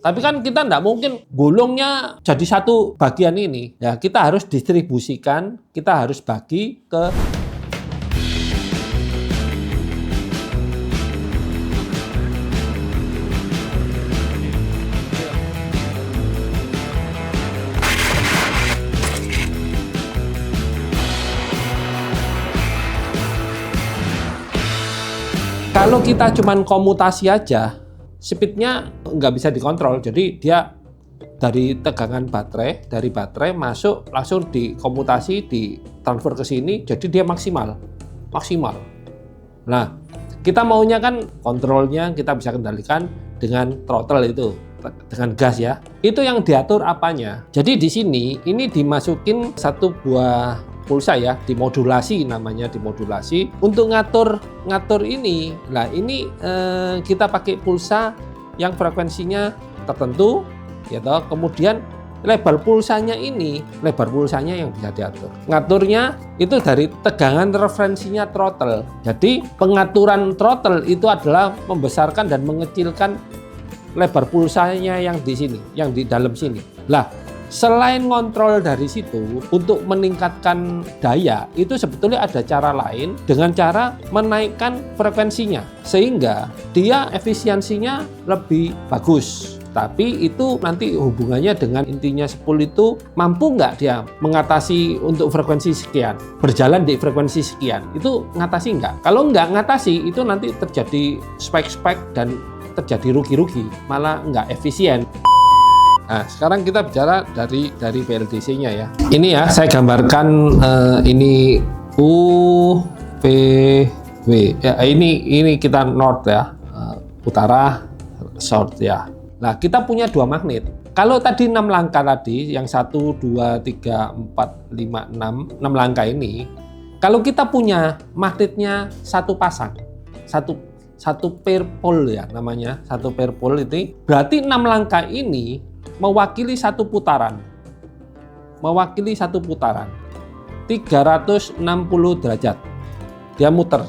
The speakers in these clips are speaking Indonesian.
Tapi kan kita nggak mungkin gulungnya jadi satu bagian ini. Ya, kita harus distribusikan, kita harus bagi ke kalau kita cuman komutasi aja, speednya nggak bisa dikontrol. Jadi dia dari tegangan baterai, dari baterai masuk langsung dikomutasi, ditransfer ke sini, jadi dia maksimal. Nah, kita maunya kan kontrolnya kita bisa kendalikan dengan throttle itu, dengan gas ya. Itu yang diatur apanya. Jadi di sini ini dimasukin satu buah pulsa ya, dimodulasi namanya, dimodulasi untuk ngatur ini. Nah, ini kita pakai pulsa yang frekuensinya tertentu ya toh. Kemudian lebar pulsanya yang bisa diatur. Ngaturnya itu dari tegangan referensinya throttle. Jadi pengaturan throttle itu adalah membesarkan dan mengecilkan lebar pulsanya yang di sini, yang di dalam sini. Lah, selain kontrol dari situ, untuk meningkatkan daya, itu sebetulnya ada cara lain dengan cara menaikkan frekuensinya. Sehingga dia efisiensinya lebih bagus. Tapi itu nanti hubungannya dengan intinya spool itu mampu nggak dia mengatasi untuk frekuensi sekian, berjalan di frekuensi sekian, itu ngatasi nggak? Kalau nggak ngatasi, itu nanti terjadi spike dan terjadi rugi-rugi, malah nggak efisien. Nah, sekarang kita bicara dari PLDC-nya ya. Ini ya, saya gambarkan ini UPW. Ya, ini kita north ya, utara, south ya. Nah, kita punya dua magnet. Kalau tadi 6 langkah tadi, yang 1, 2, 3, 4, 5, 6 langkah ini, kalau kita punya magnetnya satu pasang, satu pair pole ya namanya, satu pair pole itu, berarti 6 langkah ini mewakili satu putaran, 360 derajat dia muter.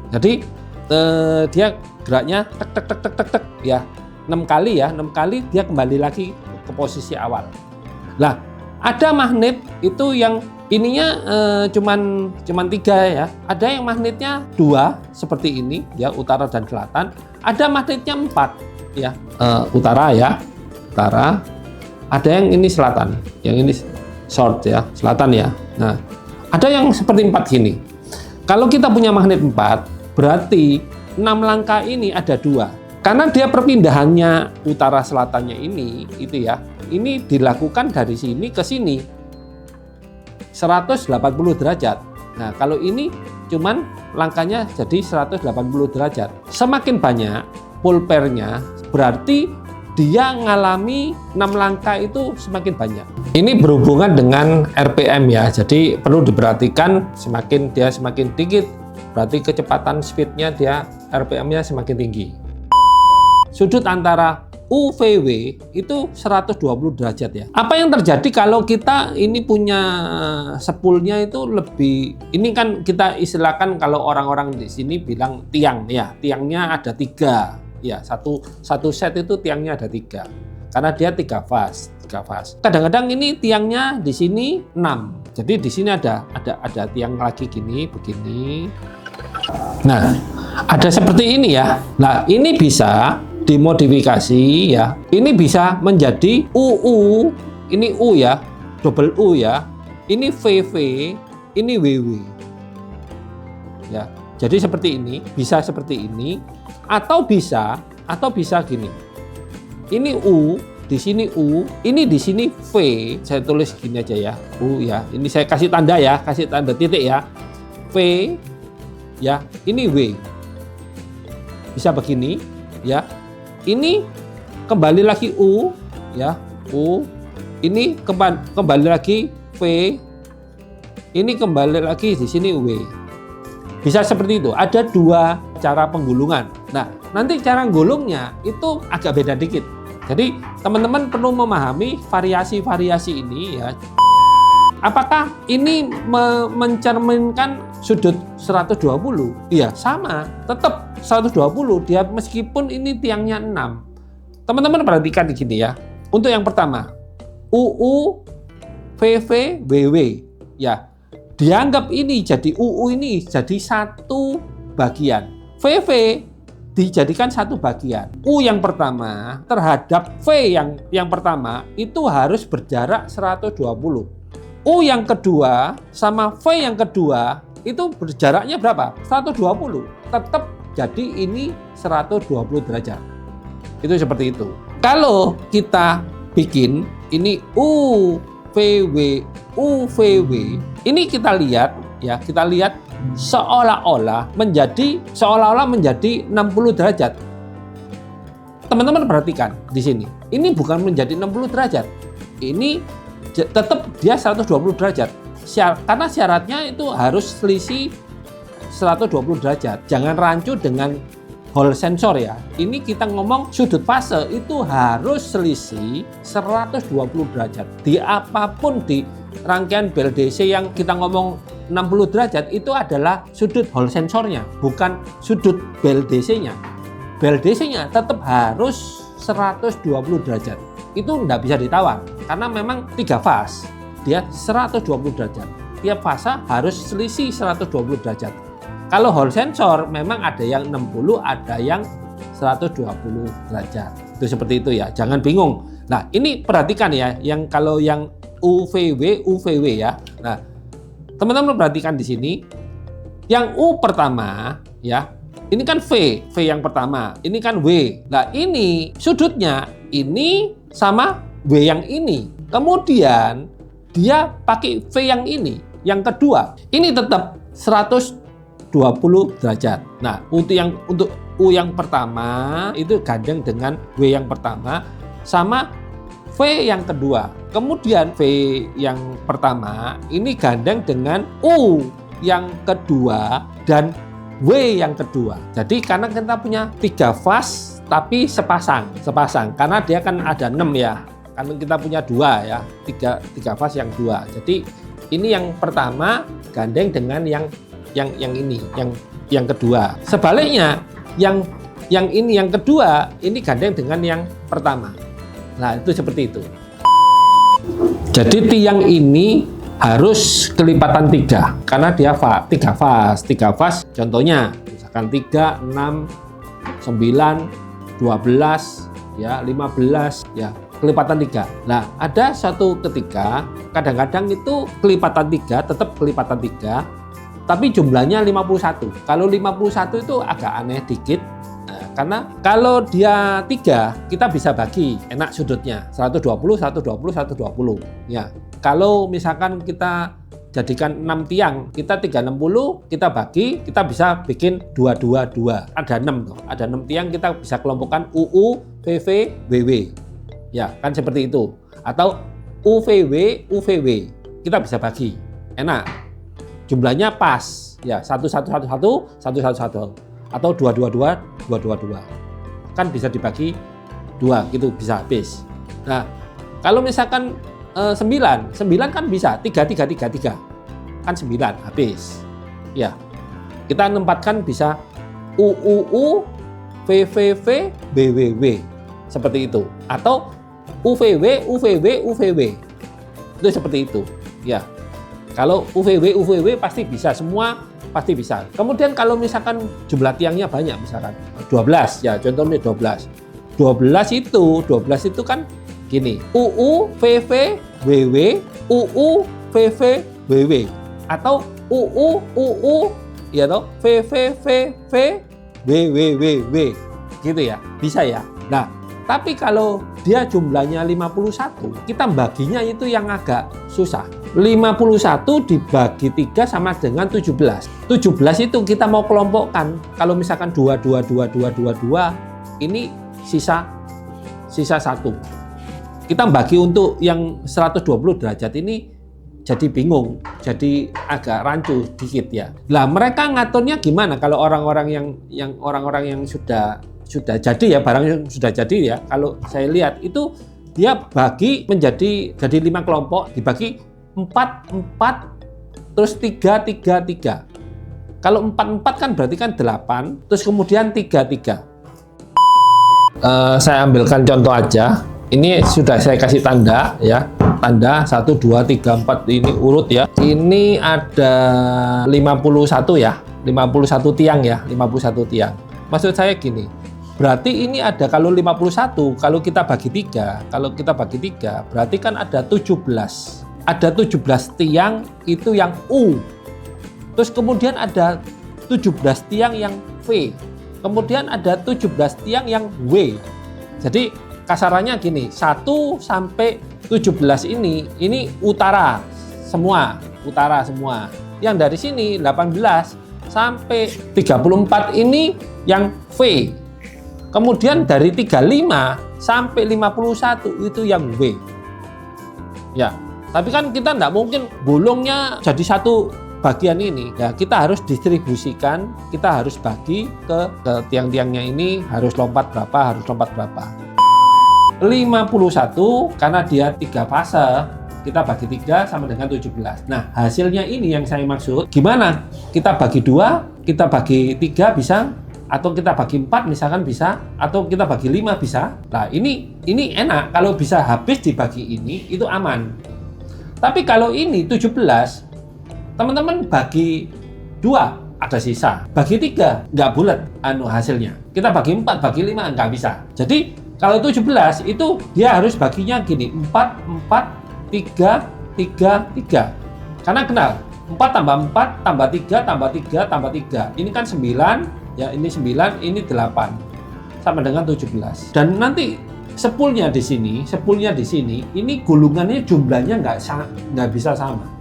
Jadi dia geraknya tek ya, 6 kali dia kembali lagi ke posisi awal. Nah, ada magnet itu yang ininya cuman 3 ya. Ada yang magnetnya 2 seperti ini ya, utara dan selatan. Ada magnetnya 4 ya, utara ya, utara. Ada yang ini selatan, yang ini south ya, selatan ya. Nah, ada yang seperti 4 gini. Kalau kita punya magnet 4, berarti 6 langkah ini ada 2. Karena dia perpindahannya utara selatannya ini, itu ya, ini dilakukan dari sini ke sini 180 derajat. Nah, kalau ini cuman langkahnya jadi 180 derajat. Semakin banyak pole pair-nya, berarti dia ngalami 6 langkah itu semakin banyak. Ini berhubungan dengan RPM ya, jadi perlu diperhatikan, semakin dikit, berarti kecepatan speednya dia RPM-nya semakin tinggi. Sudut antara UVW itu 120 derajat ya. Apa yang terjadi kalau kita ini punya spoolnya itu lebih, ini kan kita istilahkan kalau orang-orang di sini bilang tiang ya, tiangnya ada 3 ya, satu set itu tiangnya ada 3 karena dia 3 fase. Kadang-kadang ini tiangnya di sini 6. Jadi di sini ada tiang lagi gini, begini. Nah, ada seperti ini ya. Nah, ini bisa dimodifikasi ya. Ini bisa menjadi UU, ini U ya, double U ya. Ini VV, ini WW. Ya. Jadi seperti ini, bisa seperti ini atau bisa gini. Ini U, di sini U, ini di sini V. Saya tulis gini aja ya. U ya. Ini saya kasih tanda ya, kasih tanda titik ya. V ya, ini W. Bisa begini ya. Ini kembali lagi U ya, U. Ini kembali lagi V. Ini kembali lagi di sini W. Bisa seperti itu. Ada 2 cara penggulungan. Nah, nanti cara gulungnya itu agak beda dikit. Jadi teman-teman perlu memahami variasi-variasi ini ya. Apakah ini mencerminkan sudut 120? Iya, sama. Tetap 120 dia, meskipun ini tiangnya 6. Teman-teman perhatikan di sini ya. Untuk yang pertama, UU, VV, WW. Ya, dianggap ini jadi UU ini jadi satu bagian. VV dijadikan satu bagian. U yang pertama terhadap V yang pertama itu harus berjarak 120. U yang kedua sama V yang kedua itu berjaraknya berapa? 120. Tetap jadi ini 120 derajat. Itu seperti itu. Kalau kita bikin ini UVW, UVW, ini kita lihat ya, kita lihat seolah-olah menjadi 60 derajat. Teman-teman perhatikan di sini. Ini bukan menjadi 60 derajat. Ini tetap dia 120 derajat. Karena syaratnya itu harus selisih 120 derajat. Jangan rancu dengan Hall sensor ya. Ini kita ngomong sudut fase itu harus selisih 120 derajat. Di apapun di rangkaian BLDC yang kita ngomong 60 derajat itu adalah sudut Hall sensornya, bukan sudut BLDC-nya. BLDC-nya tetap harus 120 derajat. Itu tidak bisa ditawar karena memang 3 fase. Dia 120 derajat. Tiap fase harus selisih 120 derajat. Kalau Hall sensor memang ada yang 60, ada yang 120 derajat. Itu seperti itu ya. Jangan bingung. Nah, ini perhatikan ya, yang kalau yang UVW, UVW ya. Nah, teman-teman perhatikan di sini, yang U pertama ya, ini kan V yang pertama, ini kan W. Nah ini sudutnya ini sama W yang ini. Kemudian dia pakai V yang ini, yang kedua, ini tetap 120 derajat. Nah untuk U yang pertama itu gandeng dengan W yang pertama sama V yang kedua. Kemudian V yang pertama ini gandeng dengan U yang kedua dan W yang kedua. Jadi karena kita punya 3 fase tapi sepasang karena dia kan ada 6 ya. Karena kita punya 2 ya, 3 fase yang 2. Jadi ini yang pertama gandeng dengan yang ini, yang kedua. Sebaliknya yang ini yang kedua ini gandeng dengan yang pertama. Nah, itu seperti itu. Jadi tiang ini harus kelipatan 3 karena dia 3 fase. Contohnya misalkan 3, 6, 9, 12, ya 15 ya, kelipatan 3. Nah, ada suatu ketika kadang-kadang itu kelipatan 3, tetap kelipatan 3, tapi jumlahnya 51. Kalau 51 itu agak aneh dikit. Karena kalau dia 3, kita bisa bagi enak sudutnya 120, 120, 120 ya. Kalau misalkan kita jadikan 6 tiang, kita 360, kita bagi, kita bisa bikin 222. Ada 6 tuh, ada 6 tiang, kita bisa kelompokkan UU, VV, WW. Ya, kan seperti itu. Atau UVW, UVW. Kita bisa bagi. Enak. Jumlahnya pas. Ya, 1111, 111. Atau 222, 222. Kan bisa dibagi 2, gitu bisa habis. Nah, kalau misalkan 9 kan bisa 3. Kan 9 habis. Ya. Kita nempatkan bisa UUU, VVV, BWW. Seperti itu. Atau UVW, UVW, UVW. Itu seperti itu. Ya. Kalau UVW, UVW pasti bisa semua. Pasti bisa. Kemudian kalau misalkan jumlah tiangnya banyak, misalkan 12 ya, contohnya 12. 12 itu kan gini, UU, VV, WW, UU, VV, WW. Atau UU, ya toh, VV, VV, WWW. Gitu ya, bisa ya. Nah, tapi kalau dia jumlahnya 51, kita baginya itu yang agak susah. 51 dibagi 3 sama dengan 17. 17 itu kita mau kelompokkan. Kalau misalkan 2, ini sisa 1. Kita bagi untuk yang 120 derajat ini jadi bingung, jadi agak rancu dikit ya. Lah mereka ngaturnya gimana kalau orang-orang yang sudah jadi ya, barang yang sudah jadi ya. Kalau saya lihat itu dia bagi menjadi 5 kelompok, dibagi 4, terus 3. Kalau 4 kan berarti kan 8, terus kemudian 3. Saya ambilkan contoh aja. Ini sudah saya kasih tanda ya. Tanda 1, 2, 3, 4 ini urut ya. Ini ada 51 ya. 51 tiang ya. 51 tiang. Maksud saya gini. Berarti ini ada kalau 51, kalau kita bagi 3, berarti kan ada 17. Ada 17 tiang itu yang U. Terus kemudian ada 17 tiang yang V. Kemudian ada 17 tiang yang W. Jadi kasarannya gini, 1 sampai 17 ini utara semua. Yang dari sini 18 sampai 34 ini yang V. Kemudian dari 35 sampai 51 itu yang W. Ya, tapi kan kita enggak mungkin bolongnya jadi satu bagian ini. Ya, kita harus distribusikan, kita harus bagi ke tiang-tiangnya ini harus lompat berapa, 51 karena dia 3 fase, kita bagi 3 sama dengan 17. Nah, hasilnya ini yang saya maksud, gimana? Kita bagi 2, kita bagi 3 bisa, atau kita bagi 4 misalkan bisa, atau kita bagi 5 bisa. Nah, ini enak, kalau bisa habis dibagi ini, itu aman. Tapi kalau ini 17, teman-teman bagi 2, ada sisa. Bagi 3, nggak bulat hasilnya. Kita bagi 4, bagi 5, nggak bisa. Jadi, kalau 17, itu dia harus baginya gini, 4, 4, 3, 3, 3. Karena kenal, 4 tambah 4, tambah 3, tambah 3, tambah 3. Ini kan 9, ya ini 9, ini 8. Sama dengan 17. Dan nanti sepulnya di sini, ini gulungannya jumlahnya nggak bisa sama.